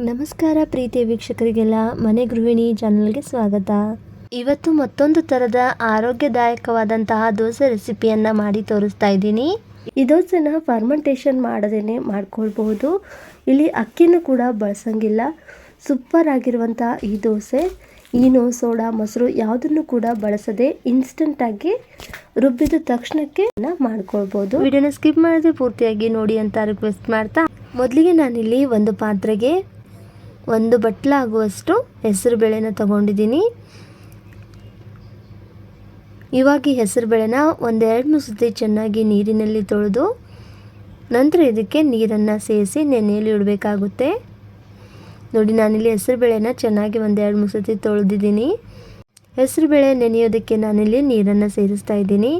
ನಮಸ್ಕಾರ ಪ್ರೀತಿಯ ವೀಕ್ಷಕರಿಗೆಲ್ಲ ಮನೆ ಗೃಹಿಣಿ ಚಾನಲ್ಗೆ ಸ್ವಾಗತ. ಇವತ್ತು ಮತ್ತೊಂದು ಥರದ ಆರೋಗ್ಯದಾಯಕವಾದಂತಹ ದೋಸೆ ರೆಸಿಪಿಯನ್ನು ಮಾಡಿ ತೋರಿಸ್ತಾ ಇದ್ದೀನಿ. ಈ ದೋಸೆನ ಫರ್ಮೆಂಟೇಷನ್ ಮಾಡದೇನೆ ಮಾಡ್ಕೊಳ್ಬಹುದು. ಇಲ್ಲಿ ಅಕ್ಕಿನೂ ಕೂಡ ಬಳಸಂಗಿಲ್ಲ. ಸೂಪರ್ ಆಗಿರುವಂಥ ಈ ದೋಸೆ ಈನೋ ಸೋಡಾ ಮೊಸರು ಯಾವುದನ್ನು ಕೂಡ ಬಳಸದೆ ಇನ್ಸ್ಟೆಂಟಾಗಿ ರುಬ್ಬಿದ ತಕ್ಷಣಕ್ಕೆ ಮಾಡ್ಕೊಳ್ಬೋದು. ವಿಡಿಯೋನ ಸ್ಕಿಪ್ ಮಾಡದೆ ಪೂರ್ತಿಯಾಗಿ ನೋಡಿ ಅಂತ ರಿಕ್ವೆಸ್ಟ್ ಮಾಡ್ತಾ, ಮೊದಲಿಗೆ ನಾನಿಲ್ಲಿ ಒಂದು ಪಾತ್ರೆಗೆ 1 ಬಟ್ಲ ಆಗುವಷ್ಟು ಹೆಸರು ಬೇಳೆನ ತಗೊಂಡಿದ್ದೀನಿ. ಇವಾಗ ಈ ಹೆಸರು ಬೇಳೆನ 1-2 ಸತಿ ಚೆನ್ನಾಗಿ ನೀರಿನಲ್ಲಿ ತೊಳೆದು ನಂತರ ಇದಕ್ಕೆ ನೀರನ್ನು ಸೇರಿಸಿ ನೆನೆಯಲು ಇಡಬೇಕಾಗುತ್ತೆ. ನೋಡಿ, ನಾನಿಲ್ಲಿ ಹೆಸರು ಬೇಳೆನ ಚೆನ್ನಾಗಿ 1-2 ಸತಿ ತೊಳೆದಿದ್ದೀನಿ. ಹೆಸರು ಬೇಳೆ ನೆನೆಯೋದಕ್ಕೆ ನಾನಿಲ್ಲಿ ನೀರನ್ನು ಸೇರಿಸ್ತಾ ಇದ್ದೀನಿ.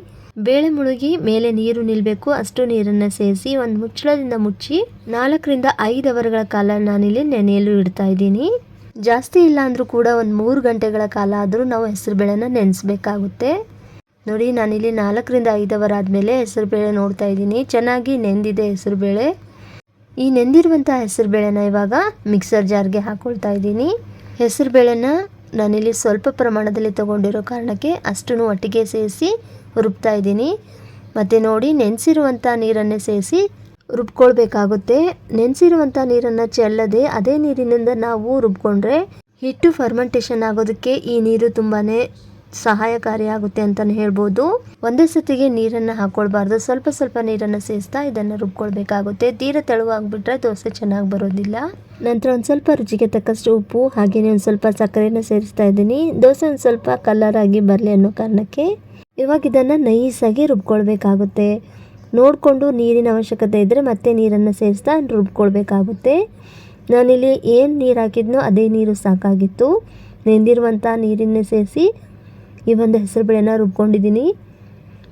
ಬೇಳೆ ಮುಳುಗಿ ಮೇಲೆ ನೀರು ನಿಲ್ಲಬೇಕು ಅಷ್ಟು ನೀರನ್ನು ಸೇರಿಸಿ ಒಂದು ಮುಚ್ಚಳದಿಂದ ಮುಚ್ಚಿ 4ರಿಂದ 5 ಅವರ್ಗಳ ಕಾಲ ನಾನಿಲ್ಲಿ ನೆನೆಯಲು ಇಡ್ತಾ ಇದ್ದೀನಿ. ಜಾಸ್ತಿ ಇಲ್ಲ ಅಂದರೂ ಕೂಡ ಒಂದು 3 ಗಂಟೆಗಳ ಕಾಲ ಆದರೂ ನಾವು ಹೆಸರು ಬೇಳೆನ ನೆನೆಸಬೇಕಾಗುತ್ತೆ. ನೋಡಿ, ನಾನಿಲ್ಲಿ 4ರಿಂದ 5 ಅವರ್ ಆದಮೇಲೆ ಹೆಸರು ಬೇಳೆ ನೋಡ್ತಾ ಇದ್ದೀನಿ. ಚೆನ್ನಾಗಿ ನೆಂದಿದೆ ಹೆಸರು ಬೇಳೆ. ಈ ನೆಂದಿರುವಂಥ ಹೆಸರು ಬೇಳೆನ ಇವಾಗ ಮಿಕ್ಸರ್ ಜಾರ್ಗೆ ಹಾಕ್ಕೊಳ್ತಾ ಇದ್ದೀನಿ. ಹೆಸರು ಬೇಳೆನ ನಾನಿಲ್ಲಿ ಸ್ವಲ್ಪ ಪ್ರಮಾಣದಲ್ಲಿ ತಗೊಂಡಿರೋ ಕಾರಣಕ್ಕೆ ಅಷ್ಟನ್ನು ಒಟ್ಟಿಗೆ ಸೇರಿಸಿ ರುಬ್ತಾ ಇದ್ದೀನಿ. ಮತ್ತು ನೋಡಿ, ನೆನೆಸಿರುವಂಥ ನೀರನ್ನೇ ಸೇರಿಸಿ ರುಬ್ಕೊಳ್ಬೇಕಾಗುತ್ತೆ. ನೆನೆಸಿರುವಂಥ ನೀರನ್ನು ಚೆಲ್ಲದೆ ಅದೇ ನೀರಿನಿಂದ ನಾವು ರುಬ್ಕೊಂಡ್ರೆ ಹಿಟ್ಟು ಫರ್ಮೆಂಟೇಷನ್ ಆಗೋದಕ್ಕೆ ಈ ನೀರು ತುಂಬಾ ಸಹಾಯಕಾರಿಯಾಗುತ್ತೆ ಅಂತಲೇ ಹೇಳ್ಬೋದು. ಒಂದೇ ಸತಿಗೆ ನೀರನ್ನು ಹಾಕ್ಕೊಳ್ಬಾರ್ದು. ಸ್ವಲ್ಪ ಸ್ವಲ್ಪ ನೀರನ್ನು ಸೇರಿಸ್ತಾ ಇದನ್ನು ರುಬ್ಕೊಳ್ಬೇಕಾಗುತ್ತೆ. ತೀರಾ ತೆಳುವಾಗಿಬಿಟ್ರೆ ದೋಸೆ ಚೆನ್ನಾಗಿ ಬರೋದಿಲ್ಲ. ನಂತರ ಒಂದು ಸ್ವಲ್ಪ ರುಚಿಗೆ ತಕ್ಕಷ್ಟು ಉಪ್ಪು ಹಾಗೆಯೇ ಒಂದು ಸ್ವಲ್ಪ ಸಕ್ಕರೆನ ಸೇರಿಸ್ತಾ ಇದ್ದೀನಿ. ದೋಸೆ ಒಂದು ಸ್ವಲ್ಪ ಕಲರ್ ಆಗಿ ಬರಲಿ ಅನ್ನೋ ಕಾರಣಕ್ಕೆ. ಇವಾಗ ಇದನ್ನು ನೈಸಾಗಿ ರುಬ್ಕೊಳ್ಬೇಕಾಗುತ್ತೆ. ನೋಡಿಕೊಂಡು ನೀರಿನ ಅವಶ್ಯಕತೆ ಇದ್ದರೆ ಮತ್ತೆ ನೀರನ್ನು ಸೇರಿಸ್ತಾ ರುಬ್ಕೊಳ್ಬೇಕಾಗುತ್ತೆ. ನಾನಿಲ್ಲಿ ಏನು ನೀರು ಹಾಕಿದ್ನೋ ಅದೇ ನೀರು ಸಾಕಾಗಿತ್ತು. ನೆಂದಿರುವಂಥ ನೀರನ್ನೇ ಸೇರಿಸಿ ಈ ಒಂದು ಹೆಸರು ಬೇಳೆನ ರುಬ್ಕೊಂಡಿದ್ದೀನಿ.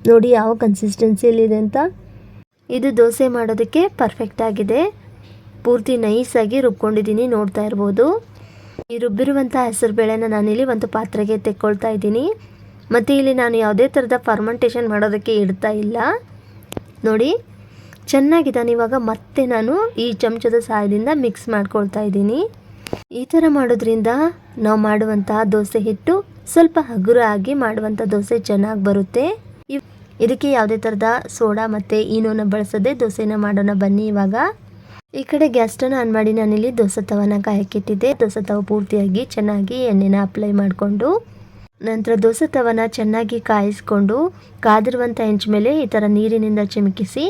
ನೋಡಿ ಯಾವ ಕನ್ಸಿಸ್ಟೆನ್ಸಿಯಲ್ಲಿದೆ ಅಂತ. ಇದು ದೋಸೆ ಮಾಡೋದಕ್ಕೆ ಪರ್ಫೆಕ್ಟ್ ಆಗಿದೆ. ಪೂರ್ತಿ ನೈಸಾಗಿ ರುಬ್ಕೊಂಡಿದ್ದೀನಿ, ನೋಡ್ತಾ ಇರ್ಬೋದು. ಈ ರುಬ್ಬಿರುವಂಥ ಹೆಸರು ಬೇಳೆನ ನಾನಿಲ್ಲಿ ಒಂದು ಪಾತ್ರೆಗೆ ತೆಕ್ಕೊಳ್ತಾ ಇದ್ದೀನಿ. ಮತ್ತು ಇಲ್ಲಿ ನಾನು ಯಾವುದೇ ಥರದ ಫರ್ಮೆಂಟೇಷನ್ ಮಾಡೋದಕ್ಕೆ ಇಡ್ತಾ ಇಲ್ಲ. ನೋಡಿ, ಚೆನ್ನಾಗಿದ್ದಾನೆ. ಇವಾಗ ಮತ್ತೆ ನಾನು ಈ ಚಮಚದ ಸಹಾಯದಿಂದ ಮಿಕ್ಸ್ ಮಾಡ್ಕೊಳ್ತಾ ಇದ್ದೀನಿ. ಈ ಥರ ಮಾಡೋದ್ರಿಂದ ನಾವು ಮಾಡುವಂತಹ ದೋಸೆ ಹಿಟ್ಟು ಸ್ವಲ್ಪ ಹಗುರ ಆಗಿ ಮಾಡುವಂಥ ದೋಸೆ ಚೆನ್ನಾಗಿ ಬರುತ್ತೆ. ಇದಕ್ಕೆ ಯಾವುದೇ ಥರದ ಸೋಡಾ ಮತ್ತು ಈನೋನ ಬಳಸದೆ ದೋಸೆನ ಮಾಡೋಣ ಬನ್ನಿ. ಇವಾಗ ಈ ಕಡೆ ಗ್ಯಾಸ್ ಸ್ಟವ್ನ ಆನ್ ಮಾಡಿ ನಾನಿಲ್ಲಿ ದೋಸೆ ತವನ ಕಾಯಕ್ಕಿಟ್ಟಿದ್ದೆ. ದೋಸೆ ತವ ಪೂರ್ತಿಯಾಗಿ ಚೆನ್ನಾಗಿ ಎಣ್ಣೆನ ಅಪ್ಲೈ ಮಾಡಿಕೊಂಡು ನಂತರ ದೋಸೆ ತವನ ಚೆನ್ನಾಗಿ ಕಾಯಿಸ್ಕೊಂಡು ಕಾದಿರುವಂಥ ಹೆಂಚು ಮೇಲೆ ಈ ಥರ ನೀರಿನಿಂದ ಚಿಮುಕಿಸಿ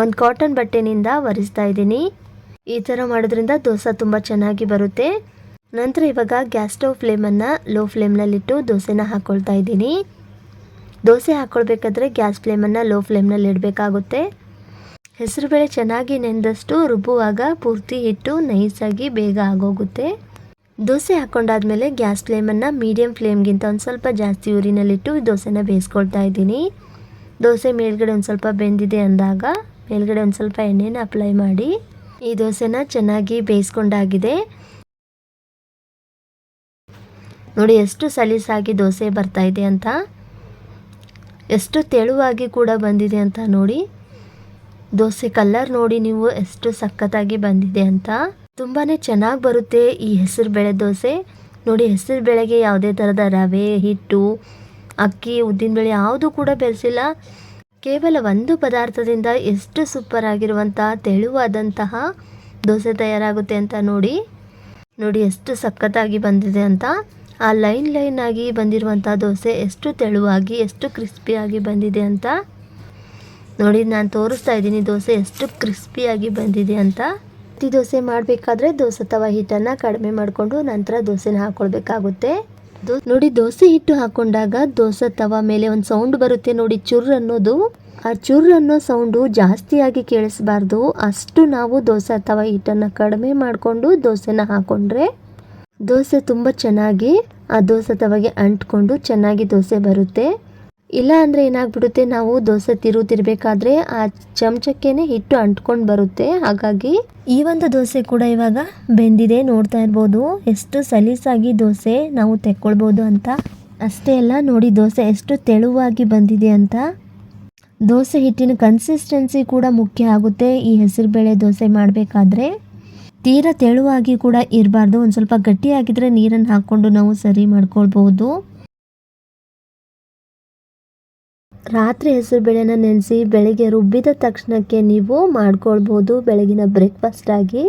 ಒಂದು ಕಾಟನ್ ಬಟ್ಟೆನಿಂದ ಒರೆಸ್ತಾ ಇದ್ದೀನಿ. ಈ ಥರ ಮಾಡೋದ್ರಿಂದ ದೋಸೆ ತುಂಬ ಚೆನ್ನಾಗಿ ಬರುತ್ತೆ. ನಂತರ ಇವಾಗ ಗ್ಯಾಸ್ ಸ್ಟವ್ ಫ್ಲೇಮನ್ನು ಲೋ ಫ್ಲೇಮ್ನಲ್ಲಿಟ್ಟು ದೋಸೆನ ಹಾಕ್ಕೊಳ್ತಾ ಇದ್ದೀನಿ. ದೋಸೆ ಹಾಕ್ಕೊಳ್ಬೇಕಾದ್ರೆ ಗ್ಯಾಸ್ ಫ್ಲೇಮನ್ನು ಲೋ ಫ್ಲೇಮ್ನಲ್ಲಿ ಇಡಬೇಕಾಗುತ್ತೆ. ಹೆಸರುಬೇಳೆ ಚೆನ್ನಾಗಿ ನೆಂದಷ್ಟು ರುಬ್ಬುವಾಗ ಪೂರ್ತಿ ಹಿಟ್ಟು ನೈಸಾಗಿ ಬೇಗ ಆಗೋಗುತ್ತೆ. ದೋಸೆ ಹಾಕ್ಕೊಂಡಾದ್ಮೇಲೆ ಗ್ಯಾಸ್ ಫ್ಲೇಮನ್ನು ಮೀಡಿಯಮ್ ಫ್ಲೇಮ್ಗಿಂತ ಒಂದು ಸ್ವಲ್ಪ ಜಾಸ್ತಿ ಉರಿನಲ್ಲಿಟ್ಟು ದೋಸೆನ ಬೇಯಿಸ್ಕೊಳ್ತಾ ಇದ್ದೀನಿ. ದೋಸೆ ಮೇಲ್ಗಡೆ ಒಂದು ಸ್ವಲ್ಪ ಬೆಂದಿದೆ ಅಂದಾಗ ಮೇಲ್ಗಡೆ ಒಂದು ಸ್ವಲ್ಪ ಎಣ್ಣೆನ ಅಪ್ಲೈ ಮಾಡಿ ಈ ದೋಸೆನ ಚೆನ್ನಾಗಿ ಬೇಯಿಸ್ಕೊಂಡಾಗಿದೆ. ನೋಡಿ ಎಷ್ಟು ಸಲೀಸಾಗಿ ದೋಸೆ ಬರ್ತಾ ಇದೆ ಅಂತ, ಎಷ್ಟು ತೆಳುವಾಗಿ ಕೂಡ ಬಂದಿದೆ ಅಂತ. ನೋಡಿ, ದೋಸೆ ಕಲರ್ ನೋಡಿ ನೀವು ಎಷ್ಟು ಸಖತ್ತಾಗಿ ಬಂದಿದೆ ಅಂತ. ತುಂಬಾ ಚೆನ್ನಾಗಿ ಬರುತ್ತೆ ಈ ಹೆಸರು ಬೇಳೆ ದೋಸೆ. ನೋಡಿ, ಹೆಸರು ಬೇಳೆಗೆ ಯಾವುದೇ ಥರದ ರವೆ, ಹಿಟ್ಟು, ಅಕ್ಕಿ, ಉದ್ದಿನಬೇಳೆ ಯಾವುದೂ ಕೂಡ ಬೆರೆಸಿಲ್ಲ. ಕೇವಲ ಒಂದು ಪದಾರ್ಥದಿಂದ ಎಷ್ಟು ಸೂಪರ್ ಆಗಿರುವಂಥ ತೆಳುವಾದಂತಹ ದೋಸೆ ತಯಾರಾಗುತ್ತೆ ಅಂತ ನೋಡಿ ಎಷ್ಟು ಸಖತ್ತಾಗಿ ಬಂದಿದೆ ಅಂತ. ಆ ಲೈನ್ ಆಗಿ ಬಂದಿರುವಂಥ ದೋಸೆ ಎಷ್ಟು ತೆಳುವಾಗಿ ಎಷ್ಟು ಕ್ರಿಸ್ಪಿಯಾಗಿ ಬಂದಿದೆ ಅಂತ ನೋಡಿ. ನಾನು ತೋರಿಸ್ತಾ ಇದ್ದೀನಿ ದೋಸೆ ಎಷ್ಟು ಕ್ರಿಸ್ಪಿಯಾಗಿ ಬಂದಿದೆ ಅಂತ. ಈ ದೋಸೆ ಮಾಡಬೇಕಾದ್ರೆ ದೋಸೆ ತವ ಹಿಟ್ಟನ್ನು ಕಡಿಮೆ ಮಾಡಿಕೊಂಡು ನಂತರ ದೋಸೆನ ಹಾಕ್ಕೊಳ್ಬೇಕಾಗುತ್ತೆ. ನೋಡಿ, ದೋಸೆ ಹಿಟ್ಟು ಹಾಕ್ಕೊಂಡಾಗ ದೋಸೆ ತವ ಮೇಲೆ ಒಂದು ಸೌಂಡ್ ಬರುತ್ತೆ ನೋಡಿ, ಚುರ್ ಅನ್ನೋದು. ಆ ಚುರ್ ಅನ್ನೋ ಸೌಂಡು ಜಾಸ್ತಿಯಾಗಿ ಕೇಳಿಸ್ಬಾರ್ದು. ಅಷ್ಟು ನಾವು ದೋಸೆ ತವ ಹಿಟ್ಟನ್ನು ಕಡಿಮೆ ಮಾಡಿಕೊಂಡು ದೋಸೆನ ಹಾಕ್ಕೊಂಡ್ರೆ ದೋಸೆ ತುಂಬ ಚೆನ್ನಾಗಿ ಆ ದೋಸೆ ತವಗೆ ಅಂಟ್ಕೊಂಡು ಚೆನ್ನಾಗಿ ದೋಸೆ ಬರುತ್ತೆ. ಇಲ್ಲ ಅಂದರೆ ಏನಾಗ್ಬಿಡುತ್ತೆ, ನಾವು ದೋಸೆ ತಿರ್ಬೇಕಾದ್ರೆ ಆ ಚಮಚಕ್ಕೇನೆ ಹಿಟ್ಟು ಅಂಟ್ಕೊಂಡು ಬರುತ್ತೆ. ಹಾಗಾಗಿ ಈ ಒಂದು ದೋಸೆ ಕೂಡ ಇವಾಗ ಬೆಂದಿದೆ, ನೋಡ್ತಾ ಇರ್ಬೋದು ಎಷ್ಟು ಸಲೀಸಾಗಿ ದೋಸೆ ನಾವು ತೆಕ್ಕೊಳ್ಬೋದು ಅಂತ. ಅಷ್ಟೇ ಅಲ್ಲ, ನೋಡಿ ದೋಸೆ ಎಷ್ಟು ತೆಳುವಾಗಿ ಬಂದಿದೆ ಅಂತ. ದೋಸೆ ಹಿಟ್ಟಿನ ಕನ್ಸಿಸ್ಟೆನ್ಸಿ ಕೂಡ ಮುಖ್ಯ ಆಗುತ್ತೆ ಈ ಹೆಸರುಬೇಳೆ ದೋಸೆ ಮಾಡಬೇಕಾದ್ರೆ. ತೀರಾ ತೆಳುವಾಗಿ ಕೂಡ ಇರಬಾರ್ದು, ಒಂದು ಸ್ವಲ್ಪ ಗಟ್ಟಿಯಾಗಿದ್ದರೆ ನೀರನ್ನು ಹಾಕ್ಕೊಂಡು ನಾವು ಸರಿ ಮಾಡ್ಕೊಳ್ಬಹುದು. ರಾತ್ರಿ ಹೆಸರುಬೇಳೆನ ನೆನೆಸಿ ಬೆಳಗ್ಗೆ ರುಬ್ಬಿದ ತಕ್ಷಣಕ್ಕೆ ನೀವು ಮಾಡ್ಕೊಳ್ಬೋದು ಬೆಳಗಿನ ಬ್ರೇಕ್ಫಾಸ್ಟ್ ಆಗಿ.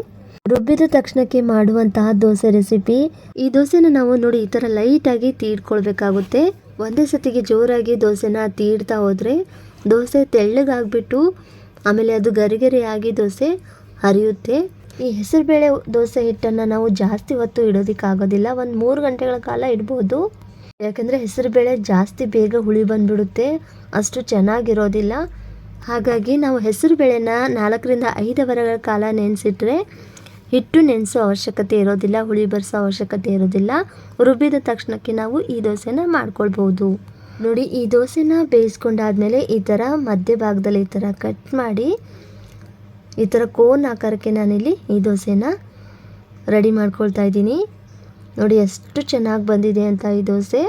ರುಬ್ಬಿದ ತಕ್ಷಣಕ್ಕೆ ಮಾಡುವಂತಹ ದೋಸೆ ರೆಸಿಪಿ. ಈ ದೋಸೆನ ನಾವು ನೋಡಿ ಈ ಥರ ಲೈಟಾಗಿ ತೀಡ್ಕೊಳ್ಬೇಕಾಗುತ್ತೆ. ಒಂದೇ ಸತಿಗೆ ಜೋರಾಗಿ ದೋಸೆನ ತೀಡ್ತಾ ಹೋದರೆ ದೋಸೆ ತೆಳ್ಳಗಾಗ್ಬಿಟ್ಟು ಆಮೇಲೆ ಅದು ಗರಿಗರಿಯಾಗಿ ದೋಸೆ ಹರಿಯುತ್ತೆ. ಈ ಹೆಸರುಬೇಳೆ ದೋಸೆ ಹಿಟ್ಟನ್ನು ನಾವು ಜಾಸ್ತಿ ಹೊತ್ತು ಇಡೋದಕ್ಕಾಗೋದಿಲ್ಲ, ಒಂದು 3 ಗಂಟೆಗಳ ಕಾಲ ಇಡ್ಬೋದು. ಯಾಕಂದರೆ ಹೆಸರುಬೇಳೆ ಜಾಸ್ತಿ ಬೇಗ ಹುಳಿ ಬಂದುಬಿಡುತ್ತೆ, ಅಷ್ಟು ಚೆನ್ನಾಗಿರೋದಿಲ್ಲ. ಹಾಗಾಗಿ ನಾವು ಹೆಸರುಬೇಳೆನ 4ರಿಂದ 5 ಅವರ್ಗಳ ಕಾಲ ನೆನೆಸಿಟ್ರೆ ಹಿಟ್ಟು ನೆನೆಸೋ ಅವಶ್ಯಕತೆ ಇರೋದಿಲ್ಲ, ಹುಳಿ ಬರೆಸೋ ಅವಶ್ಯಕತೆ ಇರೋದಿಲ್ಲ. ರುಬ್ಬಿದ ತಕ್ಷಣಕ್ಕೆ ನಾವು ಈ ದೋಸೆನ ಮಾಡ್ಕೊಳ್ಬೋದು. ನೋಡಿ, ಈ ದೋಸೆನ ಬೇಯಿಸ್ಕೊಂಡಾದ್ಮೇಲೆ ಈ ಥರ ಮಧ್ಯಭಾಗದಲ್ಲಿ ಈ ಥರ ಕಟ್ ಮಾಡಿ ಈ ಥರ ಕೋನ್ ಆಕಾರಕ್ಕೆ ನಾನಿಲ್ಲಿ ಈ ದೋಸೆನ ರೆಡಿ ಮಾಡ್ಕೊಳ್ತಾ ಇದ್ದೀನಿ. ನೋಡಿ ಎಷ್ಟು ಚೆನ್ನಾಗಿ ಬಂದಿದೆ ಅಂತ. ಈ ದೋಸೆ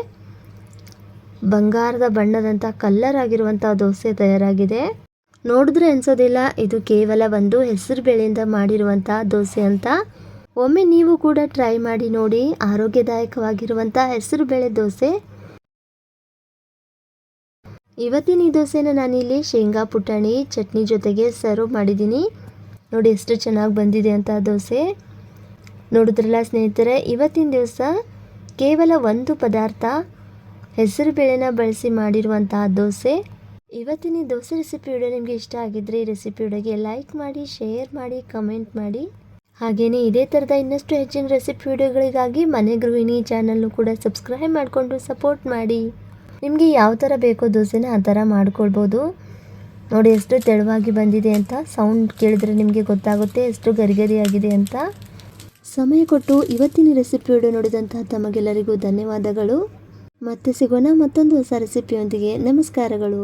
ಬಂಗಾರದ ಬಣ್ಣದಂಥ ಕಲ್ಲರ್ ಆಗಿರುವಂಥ ದೋಸೆ ತಯಾರಾಗಿದೆ. ನೋಡಿದ್ರೆ ಅನ್ಸೋದಿಲ್ಲ ಇದು ಕೇವಲ ಒಂದು ಹೆಸರುಬೇಳೆಯಿಂದ ಮಾಡಿರುವಂಥ ದೋಸೆ ಅಂತ. ಒಮ್ಮೆ ನೀವು ಕೂಡ ಟ್ರೈ ಮಾಡಿ ನೋಡಿ, ಆರೋಗ್ಯದಾಯಕವಾಗಿರುವಂಥ ಹೆಸರುಬೇಳೆ ದೋಸೆ. ಇವತ್ತಿನ ಈ ದೋಸೆನ ನಾನಿಲ್ಲಿ ಶೇಂಗಾ ಪುಟಾಣಿ ಚಟ್ನಿ ಜೊತೆಗೆ ಸರ್ವ್ ಮಾಡಿದ್ದೀನಿ. ನೋಡಿ ಎಷ್ಟು ಚೆನ್ನಾಗಿ ಬಂದಿದೆ ಅಂತ ದೋಸೆ. ನೋಡಿದ್ರಲ್ಲ ಸ್ನೇಹಿತರೆ, ಇವತ್ತಿನ ದಿವಸ ಕೇವಲ ಒಂದು ಪದಾರ್ಥ ಹೆಸರುಬೇಳೆನ ಬಳಸಿ ಮಾಡಿರುವಂತಹ ದೋಸೆ. ಇವತ್ತಿನ ಈ ದೋಸೆ ರೆಸಿಪಿ ವಿಡಿಯೋ ನಿಮಗೆ ಇಷ್ಟ ಆಗಿದ್ದರೆ ಈ ರೆಸಿಪಿ ವಿಡಿಯೋಗೆ ಲೈಕ್ ಮಾಡಿ, ಶೇರ್ ಮಾಡಿ, ಕಮೆಂಟ್ ಮಾಡಿ. ಹಾಗೆಯೇ ಇದೇ ಥರದ ಇನ್ನಷ್ಟು ಹೆಚ್ಚಿನ ರೆಸಿಪಿ ವಿಡಿಯೋಗಳಿಗಾಗಿ ಮನೆ ಗೃಹಿಣಿ ಚಾನಲ್ನು ಕೂಡ ಸಬ್ಸ್ಕ್ರೈಬ್ ಮಾಡಿಕೊಂಡು ಸಪೋರ್ಟ್ ಮಾಡಿ. ನಿಮಗೆ ಯಾವ ಥರ ಬೇಕೋ ದೋಸೆನ ಆ ಥರ ಮಾಡ್ಕೊಳ್ಬೋದು. ನೋಡಿ ಎಷ್ಟು ತೆಳುವಾಗಿ ಬಂದಿದೆ ಅಂತ. ಸೌಂಡ್ ಕೇಳಿದ್ರೆ ನಿಮಗೆ ಗೊತ್ತಾಗುತ್ತೆ ಎಷ್ಟು ಗರಿಗರಿಯಾಗಿದೆ ಅಂತ. ಸಮಯ ಕೊಟ್ಟು ಇವತ್ತಿನ ರೆಸಿಪಿ ವಿಡಿಯೋ ನೋಡಿದಂತಹ ತಮಗೆಲ್ಲರಿಗೂ ಧನ್ಯವಾದಗಳು. ಮತ್ತೆ ಸಿಗೋಣ ಮತ್ತೊಂದು ಹೊಸ ರೆಸಿಪಿಯೊಂದಿಗೆ. ನಮಸ್ಕಾರಗಳು.